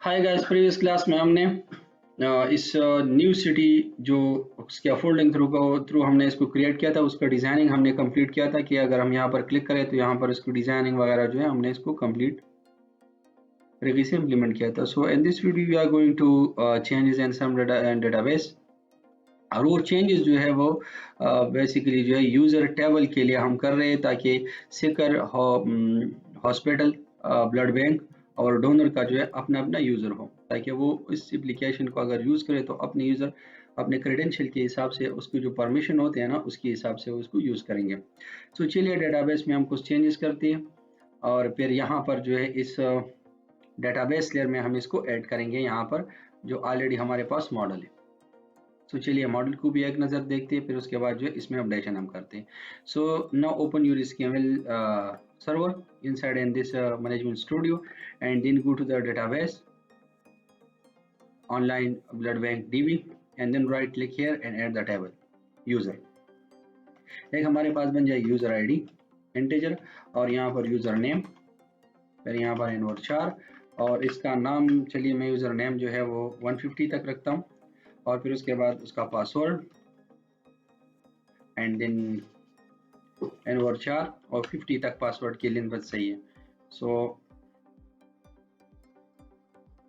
Hi guys, previous class में हमने इस न्यू सिटी जो स्कैफोल्डिंग थ्रू हमने इसको क्रिएट किया था, उसका डिजाइनिंग हमने कंप्लीट किया था कि अगर हम यहाँ पर क्लिक करें तो यहाँ पर इसकी डिजाइनिंग वगैरह जो है हमने इसको कंप्लीट तरीके से इम्प्लीमेंट किया था। So in this video we are going to changes in some database, और वो चेंजेस जो है वो बेसिकली जो है यूज़र टेबल के लिए हम कर रहे हैं, ताकि सिकर हॉस्पिटल, ब्लड बैंक और डोनर का जो है अपना अपना यूज़र हो, ताकि वो इस एप्लीकेशन को अगर यूज़ करे तो अपने यूज़र अपने क्रेडेंशियल के हिसाब से उसके जो परमिशन होते हैं ना, उसके हिसाब से उसको यूज़ करेंगे। सो चलिए डेटाबेस में हम कुछ चेंजेस करते हैं, और फिर यहाँ पर जो है इस डेटाबेस लेयर में हम इसको ऐड करेंगे, यहाँ पर जो ऑलरेडी हमारे पास मॉडल है। तो चलिए मॉडल को भी एक नज़र देखते हैं, फिर उसके बाद जो है इसमें अपडेशन हम करते हैं। So now open your SQL server inside in this management studio, and then go to the database online blood bank DB, and then right click here and add the table user। एक हमारे पास बन जाए user ID integer, और यहाँ पर user name, फिर यहाँ पर इनवर्ट और इसका नाम चलिए मैं यूजर नेम जो है वो 150 तक रखता हूँ, और फिर उसके बाद उसका पासवर्ड एंड देन इनवर्ट और 50 तक पासवर्ड की लेंथ बस सही है। सो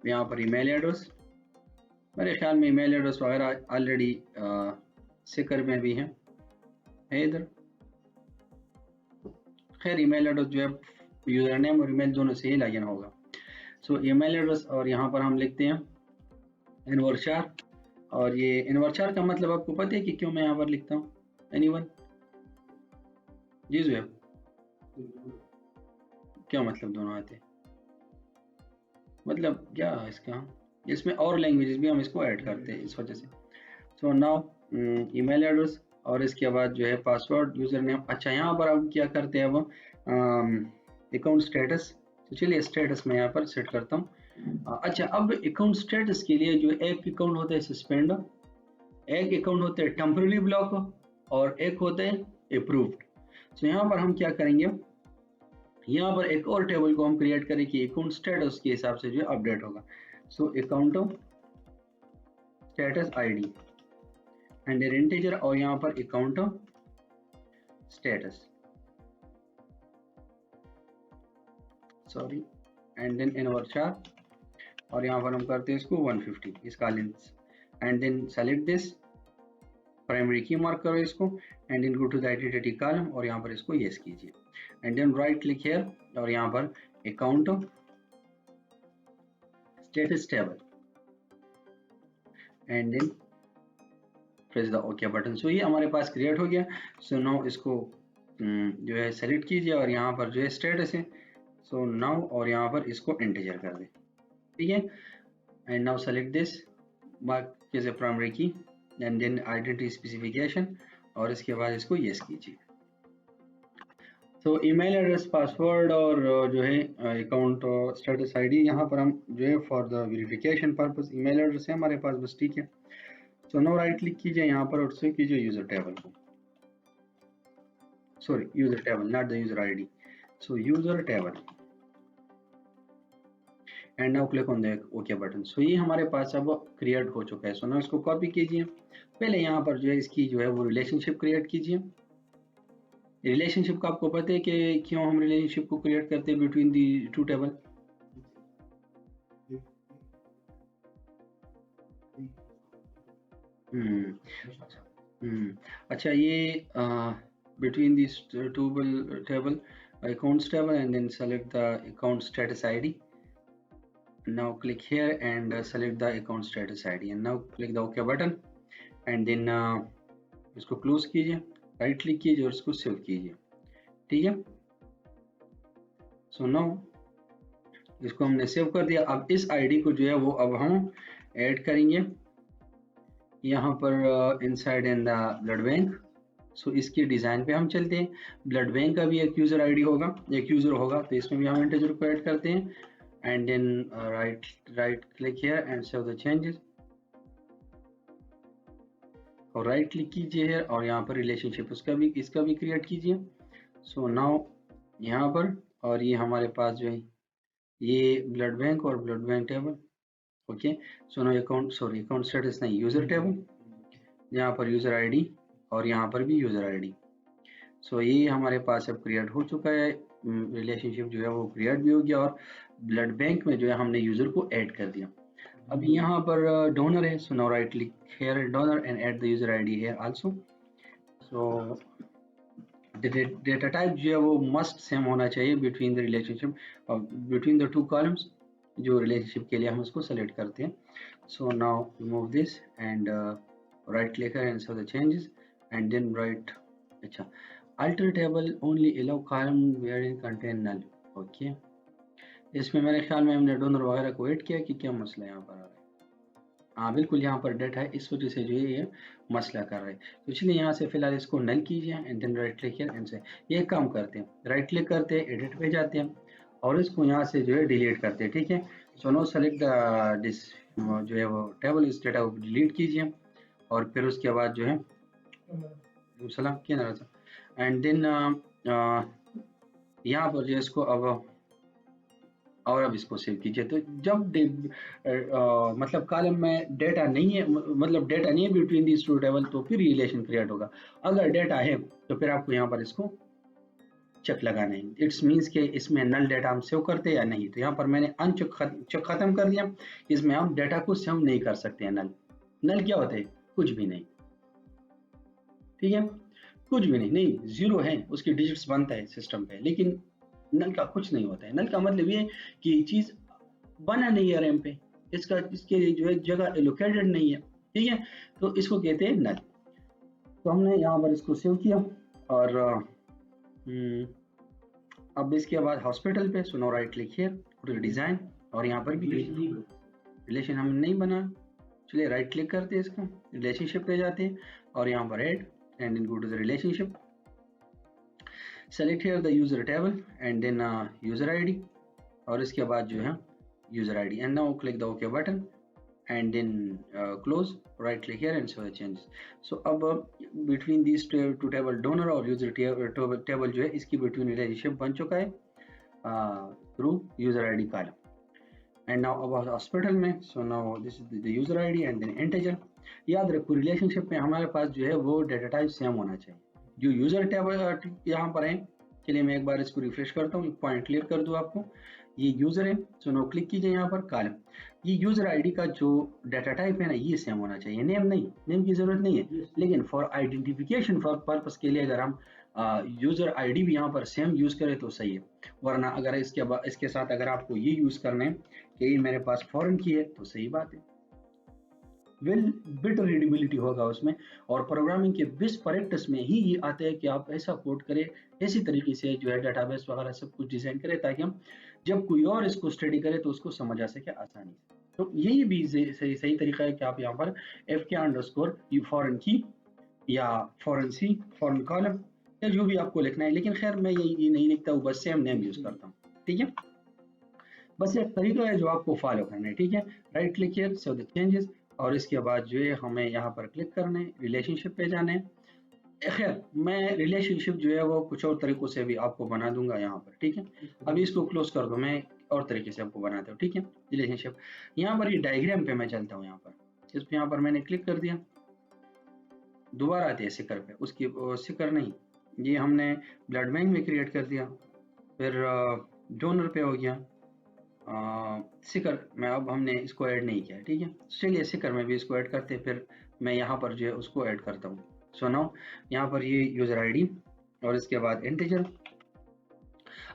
यहाँ पर ईमेल एड्रेस, मेरे ख्याल में ईमेल एड्रेस वगैरह ऑलरेडी सिकर में भी है इधर। खैर ईमेल एड्रेस जो है यूजर नेम और ईमेल दोनों से ही लॉगिन होगा। सो ईमेल एड्रेस, और यहाँ पर हम लिखते हैं इनवर्ट, और ये इनवर्ट का मतलब आपको पता है कि क्यों मैं यहाँ पर लिखता हूँ? एनीवन? जी जुएब, क्या मतलब दोनों आते हैं, मतलब क्या इसका? इसमें और लैंग्वेजेस भी हम इसको ऐड करते हैं इस वजह से। सो नाउ ईमेल एड्रेस, और इसके बाद जो है पासवर्ड, यूजर नेम। अच्छा, यहाँ पर हम क्या करते हैं, वो अकाउंट स्टेटस। तो चलिए स्टेटस में यहाँ पर सेट करता हूँ। अच्छा, अब अकाउंट स्टेटस के लिए जो एक अकाउंट होता है सस्पेंड, एक अकाउंट होता है टेम्पररी ब्लॉक, और एक होता है अप्रूव्ड। सो यहाँ पर हम क्या करेंगे, यहाँ पर एक और टेबल को हम क्रिएट करें कि अकाउंट स्टेटस के हिसाब से जो अपडेट होगा। So account status ID and integer, और यहाँ पर account status, sorry, and then invert, और यहाँ पर हम करते हैं इसको 150 इसका length, and then select this primary key mark करो इसको, and then go to the identity column, और यहाँ पर इसको यस कीजिए, and then right click here, और यहाँ पर account status table, and then press the okay button. So ये हमारे पास क्रिएट हो गया। सो नाउ इसको जो है सेलेक्ट कीजिए, और यहाँ पर जो है स्टेटस है, सो नाउ, और यहाँ पर इसको इंटीजर कर दें, ठीक है। And now select this mark जैसे प्राइमरी की, एंड देन आइडेंटिटी स्पेसिफिकेशन, और इसके बाद इसको यस कीजिए। तो ईमेल एड्रेस, पासवर्ड, और जो है अकाउंट स्टेटस आईडी, यहाँ पर हम जो है for the verification purpose email address है हमारे पास, बस, ठीक है। सो नो राइट क्लिक कीजिए यहाँ पर, और से कीजिए यूजर टेबल को, sorry user table not the user ID, so user table, and now click on the okay button. So ये हमारे पास अब क्रिएट हो चुका है। सो नाउ इसको कॉपी कीजिए, पहले यहाँ पर जो है इसकी जो है वो रिलेशनशिप क्रिएट कीजिए। रिलेशनशिप का आपको पता है कि क्यों हम रिलेशनशिप को क्रिएट करते हैं बिटवीन दी टू टेबल? अच्छा, ये between these two table, accounts table, and then select the account status ID. Now click here and select the account status ID, and now click the OK button, and then इसको close कीजिए, right click कीजिए, और इसको save कीजिए, ठीक है। So now इसको हमने सेव कर दिया। अब इस आईडी को जो है वो अब हम ऐड करेंगे यहाँ पर inside in the blood bank. So इसके डिज़ाइन पे हम चलते हैं। ब्लड बैंक का भी एक यूज़र आईडी होगा, एक यूज़र होगा, तो इसमें भी हम इंटीजर को ऐड करते हैं, and then right click here and save the changes, और राइट क्लिक कीजिए है, और यहाँ पर रिलेशनशिप इसका भी क्रिएट कीजिए। सो नाउ यहाँ पर, और ये हमारे पास जो है ये ब्लड बैंक और blood bank table, okay. So no account status नहीं, यूजर टेबल, यहाँ पर यूजर आईडी और यहाँ पर भी यूजर आईडी। सो ये हमारे पास अब क्रिएट हो चुका है, रिलेशनशिप जो है वो क्रिएट भी हो गया और ब्लड बैंक में जो है हमने यूजर को ऐड कर दिया। अब यहाँ पर डोनर है, so now right click here donor and add the user ID here also. So data type जो है वो मस्ट सेम होना चाहिए बिटवीन द रिलेशनशिप और बिटवीन द टू कॉलम्स जो रिलेशनशिप के लिए हम उसको सेलेक्ट करते हैं। So now remove this and right click and show the changes and then right, अच्छा, alter table only allow column wherein contain null। Okay, इसमें मेरे ख्याल में हमने डोनर वगैरह को ऐड किया कि क्या मसला यहाँ पर आ रहा है। हाँ बिल्कुल, यहाँ पर डेटा है, इस वजह से जो है ये मसला कर रहा है। तो इसलिए यहाँ से फिलहाल इसको नल कीजिए and then right click here and से ये काम करते हैं, राइट क्लिक करते हैं, एडिट पे जाते हैं और इसको यहाँ से जो है डिलीट करते हैं। ठीक है, सो नो सेलेक्ट दिस जो है वो टेबल, इस डेटा को डिलीट कीजिए और फिर उसके बाद जो है सलाम क्या ना था एंड देन यहाँ पर जो इसको अब इसको सेव कीजिए। तो जब मतलब कॉलम में डेटा नहीं है, मतलब डेटा नहीं है बिटवीन दीज टू टेबल, तो फिर रिलेशन क्रिएट होगा। अगर डेटा है तो फिर आपको यहाँ पर इसको चेक लगाना है, इट्स मीन्स के इसमें नल डेटा हम सेव करते हैं या नहीं। तो यहाँ पर मैंने अनचेक खत्म कर दिया, इसमें हम डेटा को सेव नहीं कर सकते हैं। नल क्या होता है? कुछ भी नहीं। ठीक है, कुछ भी नहीं, जीरो है, उसकी डिजिट्स बनता है सिस्टम पे, लेकिन नल का कुछ नहीं होता है। नल का मतलब ये कि चीज बना नहीं है रैम पे, इसके लिए जो है जगह एलोकेटेड नहीं है। ठीक है, तो इसको कहते हैं नल। तो हमने यहाँ पर इसको सेव किया और अब इसके बाद हॉस्पिटल पे सुनो राइट क्लिक हियर डिजाइन और यहाँ पर भी रिलेशन हम नहीं बना, चलिए राइट क्लिक करते हैं, इसका रिलेशनशिप पे जाते हैं और यहाँ पर add and then go to the relationship, select here the user table and then user ID और इसके बाद जो है user ID and now click the OK button and then close, right click here and show the changes। so अब between these two table donor और user table जो है इसकी between relationship बन चुका है through user ID column। and now about hospital में so now this is the user ID and then integer। याद रखो रिलेशनशिप में हमारे पास जो है वो डेटा टाइप सेम होना चाहिए। जो यूजर टेबल यहाँ पर है, चलिए मैं एक बार इसको रिफ्रेश करता हूँ, पॉइंट क्लियर कर दूँ आपको। ये यूजर है, सो नो क्लिक कीजिए यहाँ पर कॉलम, ये यूजर आईडी का जो डेटा टाइप है ना ये सेम होना चाहिए, नेम नहीं, नेम की जरूरत नहीं है, लेकिन फॉर आइडेंटिफिकेशन फॉर पर्पस के लिए अगर हम यूजर आईडी भी यहाँ पर सेम यूज करें तो सही है, वरना अगर इसके साथ अगर आपको ये यूज करना है कि ये मेरे पास फॉरेन की है तो सही बात है, बिट रीडेबिलिटी होगा उसमें। और प्रोग्रामिंग के बेस्ट प्रैक्टिस में ही ये आता है कि आप ऐसा कोड करें, ऐसी तरीके से जो है डेटाबेस वगैरह सब कुछ डिजाइन करें ताकि हम जब कोई और इसको स्टडी करे तो उसको समझ आ सके आसानी से। तो यही भी सही तरीका है कि आप यहाँ पर FK_ फॉरेन की या फॉरेन सी, फॉरेन कॉलम या जो भी आपको लिखना है, लेकिन खैर मैं ये नहीं लिखता हूँ, बस सेम नेम यूज करता हूँ। ठीक है, बस एक तरीका है जो आपको फॉलो करना है। ठीक है, right click here so the changes और इसके बाद जो है हमें यहाँ पर क्लिक करना है, रिलेशनशिप पे जाना है। खैर मैं रिलेशनशिप जो है वो कुछ और तरीकों से भी आपको बना दूंगा यहाँ पर। ठीक है, अभी इसको क्लोज कर दो, मैं और तरीके से आपको बनाता हूँ। ठीक है, रिलेशनशिप यहाँ पर ये डायग्राम पे मैं चलता हूँ, यहाँ पर इस पे यहाँ पर मैंने क्लिक कर दिया, दोबारा आती है सिकर पे, उसकी सिकर नहीं, ये हमने ब्लड बैंक में क्रिएट कर दिया, फिर डोनर पे हो गया, सिकर में अब हमने इसको ऐड नहीं किया। ठीक है, चलिए सिकर में भी इसको ऐड करते हैं, फिर मैं यहाँ पर जो है उसको ऐड करता हूँ। सो नाउ यहाँ पर ये यूजर आईडी और इसके बाद इंटीजर।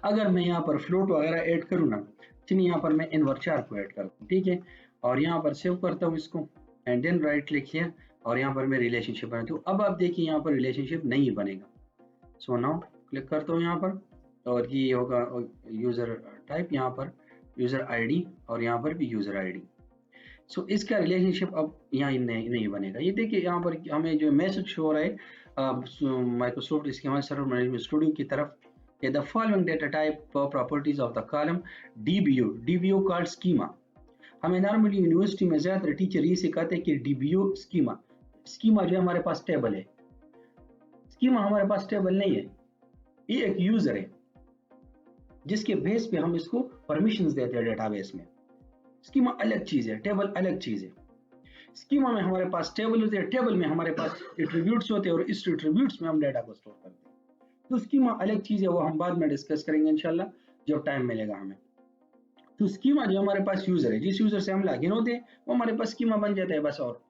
अगर मैं यहाँ पर फ्लोट वगैरह ऐड करूँ ना, चलिए यहाँ पर मैं इनवर्चार को ऐड करता हूँ। ठीक है, और यहाँ पर सेव करता हूँ इसको एंड देन राइट क्लिक किया और यहाँ पर मैं रिलेशनशिप बनाता हूँ। अब आप देखिए यहाँ पर रिलेशनशिप नहीं बनेगा। सो नाउ क्लिक करता हूँ यहाँ पर और ये होगा यूजर टाइप, यहाँ पर यूजर आईडी और यहाँ पर भी यूजर आईडी। सो इसका रिलेशनशिप अब यहाँ नहीं बनेगा। ये देखिए यहाँ पर हमें जो मैसेज शो हो रहा है माइक्रोसॉफ्ट इसके हमारे सर्वर मैनेजमेंट स्टूडियो की तरफ, the following data type properties of the column DBO called schema. हमें नॉर्मली यूनिवर्सिटी में ज्यादातर टीचर ये सिखाते हैं कि डीबीओ स्कीमा जो हमारे पास टेबल है, स्कीमा हमारे पास टेबल नहीं है, ये एक यूजर है जिसके बेस पे हम इसको परमिशंस देते हैं डेटाबेस में। स्कीमा अलग चीज है, टेबल अलग चीज है। स्कीमा में हमारे पास टेबल होते हैं, टेबल में हमारे पास एट्रीब्यूट्स होते हैं और इस एट्रीब्यूट्स में हम डाटा को स्टोर करते हैं। तो स्कीमा अलग चीज है, वो हम बाद में डिस्कस करेंगे इंशाल्लाह जब टाइम मिलेगा हमें। तो स्कीमा जो हमारे पास यूजर है, जिस यूजर से हम लॉगिन होते हैं वो हमारे पास स्कीमा बन जाता है, बस और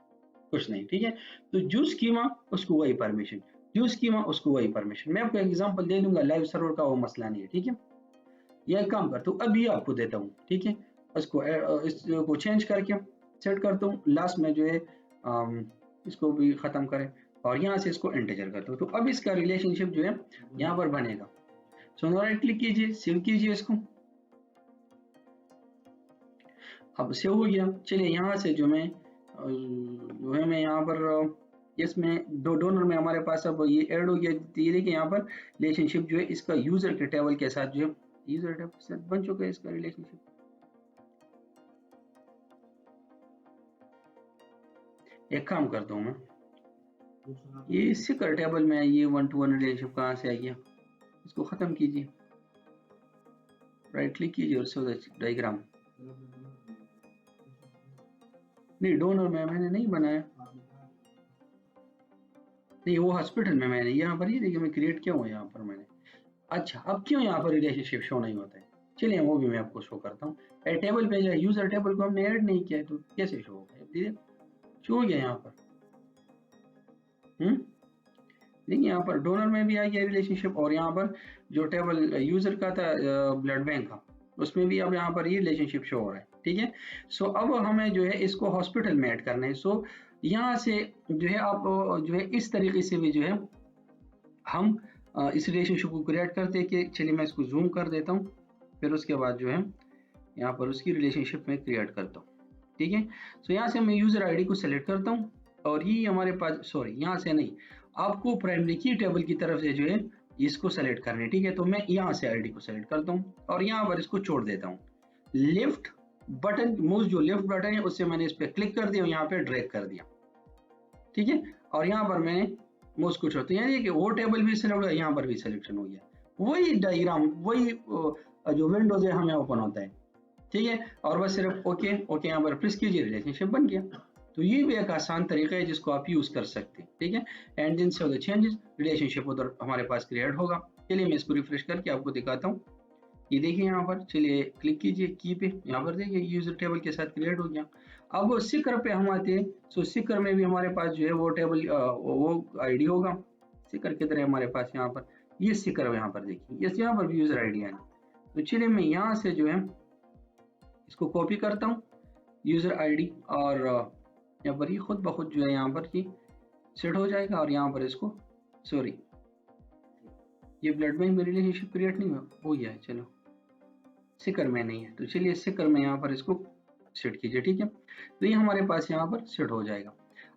कुछ नहीं, ठीक है। तो जो स्कीमा उसको वही परमिशन, जो स्कीमा उसको वही परमिशन। मैं आपको एग्जांपल दे दूंगा लाइव सर्वर का, वो मसला नहीं है, ठीक है। यह काम करता हूँ, अभी आपको देता हूँ, ठीक है। इसको चेंज करके सेट करता हूँ, लास्ट में जो है इसको भी खत्म करें और यहाँ से इसको इंटीजर करता हूँ। तो अब इसका रिलेशनशिप जो है यहाँ पर बनेगा। सो राइट क्लिक कीजिए, सेव कीजिए इसको। अब सेव हो गया। चलिए यहाँ से जो है मैं यहाँ पर इसमें डोनर में हमारे पास अब ये ऐड हो गया। ये देखिए यहाँ पर रिलेशनशिप जो है इसका यूजर के टेबल के साथ जो है यूजर टेबल के साथ बन चुका है इसका रिलेशनशिप। एक काम करता हूँ मैं, ये सिकर टेबल में ये 1-to-1 रिलेशनशिप कहाँ से आ गया, इसको खत्म कीजिए, राइट क्लिक कीजिए और सेव द डायग्राम। नहीं, डोनर में मैंने नहीं बनाया, नहीं वो हॉस्पिटल में मैंने यहाँ पर ये देखिए मैं क्रिएट किया हुआ यहाँ पर मैंने। अच्छा, अब क्यों यहाँ पर रिलेशनशिप शो नहीं होता है, चलिए वो भी मैं आपको शो करता हूँ। टेबल पे जो यूजर टेबल को हमने ऐड नहीं किया है तो कैसे शो होगा, धीरे शो हो गया यहाँ पर। देखिए यहाँ पर डोनर में भी आ गया रिलेशनशिप, और यहाँ पर जो टेबल यूजर का था ब्लड बैंक का, उसमें भी अब यहाँ पर ये रिलेशनशिप शो हो रहा है, ठीक है। सो अब हमें जो है इसको हॉस्पिटल में ऐड करना है। सो यहाँ से जो है आप जो है इस तरीके से भी जो है हम इस रिलेशनशिप को क्रिएट करते हैं कि चलिए मैं इसको जूम कर देता हूँ, फिर उसके बाद जो है यहाँ पर उसकी रिलेशनशिप में क्रिएट करता हूँ, ठीक है। सो यहाँ से मैं यूजर आईडी को सेलेक्ट करता हूँ और ये हमारे पास, सॉरी यहाँ से नहीं, आपको प्राइमरी की टेबल की तरफ से जो है इसको सेलेक्ट करना है, ठीक है। तो मैं यहाँ से आईडी को सेलेक्ट करता हूँ और यहाँ पर इसको छोड़ देता हूँ। लेफ्ट बटन माउस जो लेफ्ट बटन है उससे मैंने इस पर क्लिक कर दिया, यहाँ पे ड्रैग कर दिया, ठीक है। और यहाँ पर मैंने माउस को छोड़ दिया, यानी कि वो टेबल भी सेलेक्ट हुआ, यहाँ पर भी सिलेक्शन हो गया। वही डायग्राम, वही जो विंडोज है हमें ओपन होता है, ठीक है। और बस सिर्फ ओके ओके यहाँ पर प्रेस कीजिए, रिलेशनशिप बन गया। तो ये भी एक आसान तरीका है जिसको आप यूज कर सकते हैं, ठीक है। And then save the changes, relationship उधर हमारे पास क्रिएट होगा। चलिए मैं इसको रिफ्रेश करके आपको दिखाता हूँ। ये देखिए यहाँ पर, चलिए क्लिक कीजिए की पे, यहाँ पर देखिए यूजर टेबल के साथ क्रिएट हो गया। अब सिकर पे हम आते हैं। सो सिकर में भी हमारे पास जो है वो टेबल वो आईडी होगा। सिकर की तरह हमारे पास यहाँ पर ये सिकर यहाँ पर देखिए, ये यहाँ पर भी यूजर आईडी है। तो चलिए मैं यहाँ से जो है इसको कॉपी करता हूँ यूजर आईडी, और यहाँ पर ये खुद ब खुद जो है यहाँ पर ये सेट हो जाएगा। और यहाँ पर इसको, सॉरी ये ब्लड बैंक में रिलेशनशिप क्रिएट नहीं हो गया है, चलो सिकर में नहीं है, तो चलिए सिकर में यहाँ पर इसको सेट कीजिए, ठीक है। तो ये हमारे पास यहाँ पर सेट हो जाएगा।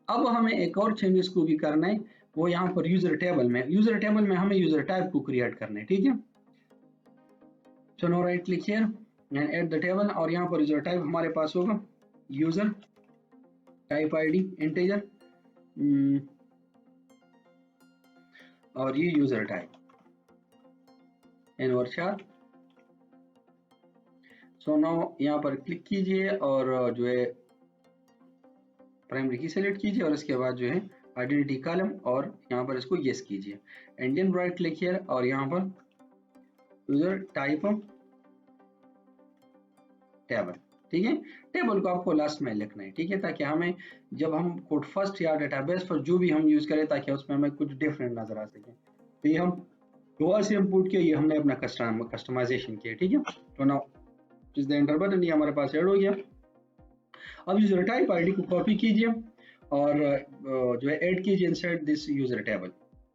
अब हमें एक और चेंजेस को भी करना है, वो यहाँ पर यूजर टेबल में हमें यूजर टाइप को क्रिएट करना है, ठीक है। So no right click here and add the table, और यहाँ पर यूजर टाइप हमारे पास होगा यूजर टाइप आईडी इंटीजर, और ये user type n/4। So now यहाँ पर क्लिक कीजिए और जो है प्राइमरी की सेलेक्ट कीजिए, और इसके बाद जो है आइडेंटिटी कॉलम, और यहाँ पर इसको यस कीजिए and then right click here, और यहाँ पर यूजर टाइप टेबल, ठीक है। टेबल को आपको लास्ट में लिखना है, ठीक है, ताकि हमें जब हम कोड फर्स्ट या डेटाबेस पर जो भी हम यूज करें ताकि उसमें हमें कुछ डिफरेंट नजर आ सके। तो ये हम गोवा से इम्पोर्ट किया, ये हमने अपना कस्टमाइजेशन किया, ठीक है। तो नाउ जिस द एंटर बटन, ये हमारे पास ऐड हो गया। अब यूजर टाइप आईडी को कॉपी कीजिए और जो है ऐड कीजिए inside this user table.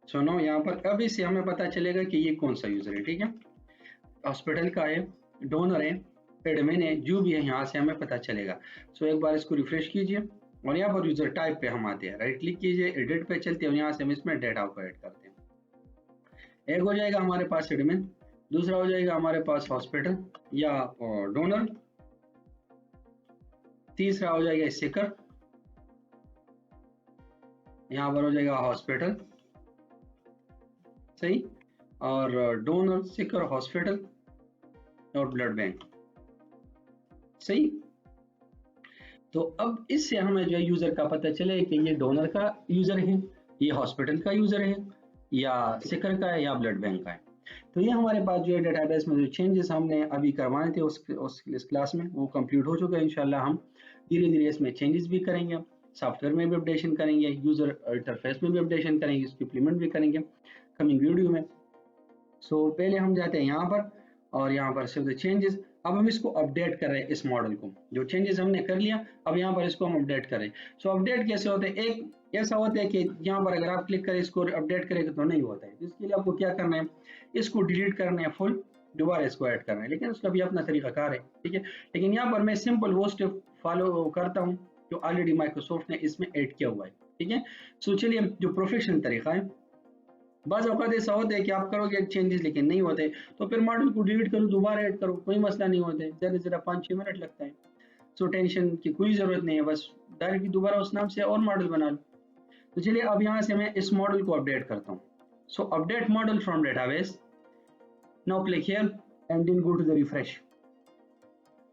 So now यहाँ पर अब इससे हमें पता चलेगा कि ये कौन सा यूजर है, ठीक है। हॉस्पिटल का है, डोनर है, एडमिन है, जो भी है यहाँ से हमें पता चलेगा। सो एक बार इसको रिफ्रेश कीजिए और यहाँ पर यूजर टाइप पे हम आते हैं, राइट क्लिक कीजिए, एडिट पे चलते हैं और यहाँ से हम इसमें डेटा को ऐड करते हैं। एक हो जाएगा हमारे पास एडमिन, दूसरा हो जाएगा हमारे पास हॉस्पिटल या डोनर, तीसरा हो जाएगा सिकर, यहाँ पर हो जाएगा हॉस्पिटल, सही, और डोनर, सिकर, हॉस्पिटल और ब्लड बैंक, सही। तो अब इससे हमें जो है यूज़र का पता चले कि ये डोनर का यूज़र है, ये हॉस्पिटल का यूज़र है, या सिकर का है, या ब्लड बैंक का है। तो ये हमारे पास जो है डेटाबेस में जो चेंजेस हमने अभी करवाए थे इस क्लास में वो कंप्लीट हो चुका है। इंशाल्लाह हम धीरे धीरे इसमें चेंजेस भी करेंगे, सॉफ्टवेयर में भी अपडेशन करेंगे, यूज़र इंटरफेस में भी अपडेशन करेंगे, इसको इम्प्लीमेंट भी करेंगे कमिंग वीडियो में। सो पहले हम जाते हैं यहाँ पर और यहाँ पर से चेंजेस। अब हम इसको अपडेट कर रहे हैं, इस मॉडल को जो चेंजेस हमने कर लिया अब यहाँ पर इसको हम अपडेट करें। सो अपडेट कैसे होते हैं, एक ऐसा होता है कि यहाँ पर अगर आप क्लिक करें इसको अपडेट करेंगे तो नहीं होता है। इसके लिए आपको क्या करना है, इसको डिलीट करना है फुल, दोबारा इसको ऐड करना है, लेकिन उसका भी अपना तरीकाकार है, ठीक है। लेकिन यहाँ पर मैं सिंपल वो स्टेप फॉलो करता हूँ जो ऑलरेडी माइक्रोसॉफ्ट ने इसमें ऐड किया हुआ है, ठीक है। सो चलिए जो प्रोफेशनल तरीका है, बाज़ औक़ात ऐसा होता है कि आप करोगे चेंजेस लेकिन नहीं होते, तो फिर मॉडल को डिलीट करो, दोबारा ऐड करो, कोई मसला नहीं होता है, ज़्यादा से ज़्यादा 5-6 मिनट लगता है। सो टेंशन की कोई ज़रूरत नहीं है, बस डायरेक्टली दोबारा उस नाम से और मॉडल बना लो। तो चलिए अब यहाँ से मैं इस मॉडल को अपडेट करता हूँ। So update model from database, now click here and then go to the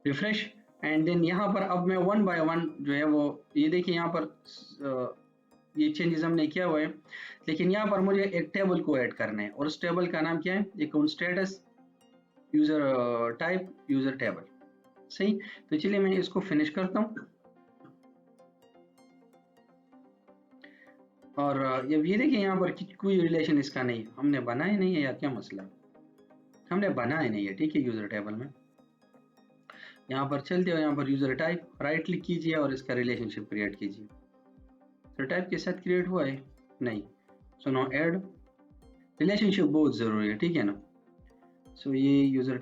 refresh and then यहाँ पर अब मैं वन बाय वन जो है वो, ये देखिए यहाँ पर ये चेंजेस हमने किया हुआ है, लेकिन यहाँ पर मुझे एक टेबल को ऐड करना है और उस टेबल का नाम क्या है, account status, user type, user table, सही। तो चलिए मैं इसको फिनिश करता हूँ और ये देखिए यहाँ पर कोई रिलेशन इसका नहीं, हमने बनाया नहीं है या क्या मसला, हमने बनाया नहीं है, ठीक है। यूजर टेबल में यहाँ पर चलते हो, यहाँ पर यूजर टाइप राइट क्लिक कीजिए और इसका रिलेशनशिप क्रिएट कीजिए। तो टाइप के साथ क्रिएट हुआ है नहीं, सो नो ऐड, रिलेशनशिप बहुत ज़रूरी है, ठीक है ना। सो ये user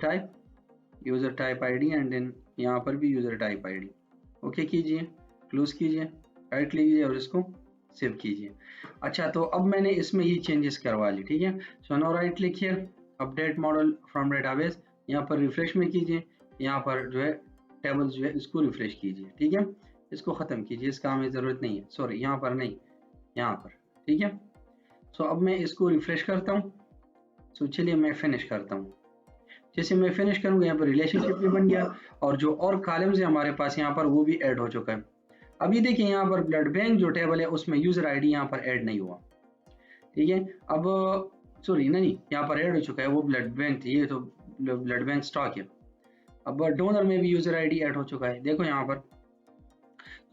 type ID and then यहाँ पर भी यूज़र टाइप आईडी, ओके कीजिए, क्लोज कीजिए, राइट क्लिक कीजिए और इसको सेव कीजिए। अच्छा, तो अब मैंने इसमें ये चेंजेस करवा ली, ठीक है। So no right click here, update model from database, यहाँ पर रिफ्रेश में कीजिए, यहाँ पर जो है टेबल्स जो है इसको रिफ्रेश कीजिए, ठीक है। इसको ख़त्म कीजिए, इसका हमें ज़रूरत नहीं है, सॉरी यहाँ पर नहीं, यहाँ पर, ठीक है। सो अब मैं इसको रिफ्रेश करता हूँ। सो चलिए मैं फिनिश करता हूँ। जैसे मैं फिनिश करूँगा यहाँ पर रिलेशनशिप भी बन गया और जो और कॉलम्स है हमारे पास यहाँ पर वो भी ऐड हो चुका है। अब ये देखिए यहाँ पर ब्लड बैंक जो टेबल है उसमें यूज़र आईडी यहाँ पर ऐड नहीं हुआ, ठीक है। अब सॉरी नहीं, यहाँ पर ऐड हो चुका है, वो ब्लड बैंक, ये तो ब्लड बैंक स्टॉक है। अब डोनर में भी यूज़र आईडी ऐड हो चुका है, देखो यहाँ पर।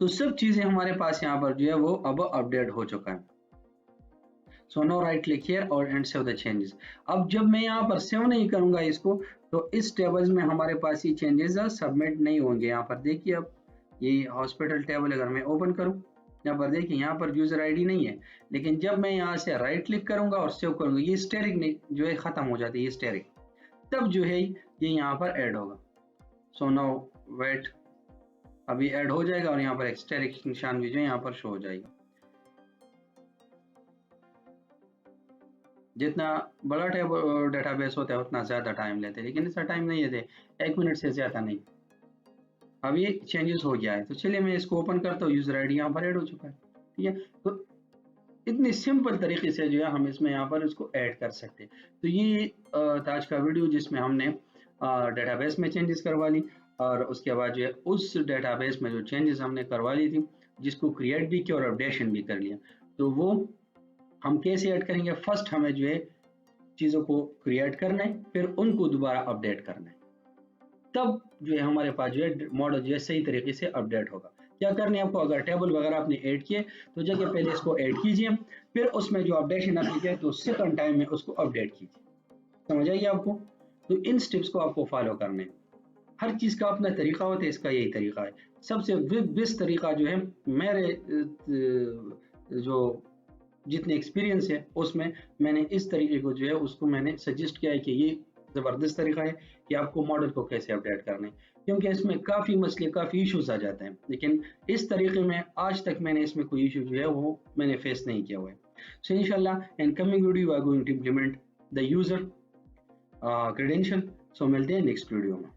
तो सब चीज़ें हमारे पास यहाँ पर जो है वो अब अपडेट हो चुका है। So no right click here और एंड सेव द चेंजेस। अब जब मैं यहाँ पर सेव नहीं करूँगा इसको, तो इस टेबल्स में हमारे पास ये चेंजेस सबमिट नहीं होंगे। यहाँ पर देखिए, अब ये हॉस्पिटल टेबल अगर मैं ओपन करूँ, यहाँ पर देखिए यहाँ पर यूज़र आईडी नहीं है, लेकिन जब मैं यहाँ से राइट क्लिक करूँगा और सेव करूँगा, ये स्टेरिक जो है ख़त्म हो जाती है, ये स्टेरिक, तब जो है ये यहाँ पर ऐड होगा। सो नो वेट, अभी ऐड हो जाएगा और यहाँ पर एक स्टेरिक निशान भी जो है यहाँ पर शो हो जाएगा। जितना बड़ा डेटाबेस होता है उतना ज़्यादा टाइम लेते हैं, लेकिन इसका टाइम नहीं लेते, 1 मिनट से ज़्यादा नहीं। अब ये चेंजेस हो गया है, तो चलिए मैं इसको ओपन करता हूँ, यूज़र आईडी यहाँ पर ऐड हो चुका है, ठीक है। तो इतनी सिंपल तरीके से जो है हम इसमें यहाँ पर इसको ऐड कर सकते हैं। तो ये था आज का वीडियो जिसमें हमने डेटाबेस में चेंजेस करवा ली और उसके बाद जो है उस डेटाबेस में जो चेंजेस हमने करवा ली थी, जिसको क्रिएट भी किया और अपडेशन भी कर लिया, तो वो हम कैसे ऐड करेंगे। फर्स्ट हमें जो है चीज़ों को क्रिएट करना है, फिर उनको दोबारा अपडेट करना है, तब जो है हमारे पास जो है मॉडल जो है सही तरीके से अपडेट होगा। क्या करना है आपको, अगर टेबल वगैरह आपने ऐड किए तो जगह पहले इसको ऐड कीजिए, फिर उसमें जो अपडेशन आपने किया तो सेकंड टाइम में उसको अपडेट कीजिए। समझ आइए आपको। तो इन स्टेप्स को आपको फॉलो करने, हर चीज़ का अपना तरीका होता है, इसका यही तरीका है। सबसे बेस्ट तरीका जो है मेरे जो जितने एक्सपीरियंस है उसमें मैंने इस तरीके को जो है उसको मैंने सजेस्ट किया है कि ये ज़बरदस्त तरीका है कि आपको मॉडल को कैसे अपडेट करना है, क्योंकि इसमें काफ़ी मसले, काफ़ी इश्यूज आ जाते हैं, लेकिन इस तरीके में आज तक मैंने इसमें कोई इशू जो है वो मैंने फेस नहीं किया हुआ है। सो इंशाल्लाह in coming video we are going to implement the user credential. So मिलते हैं नेक्स्ट वीडियो में।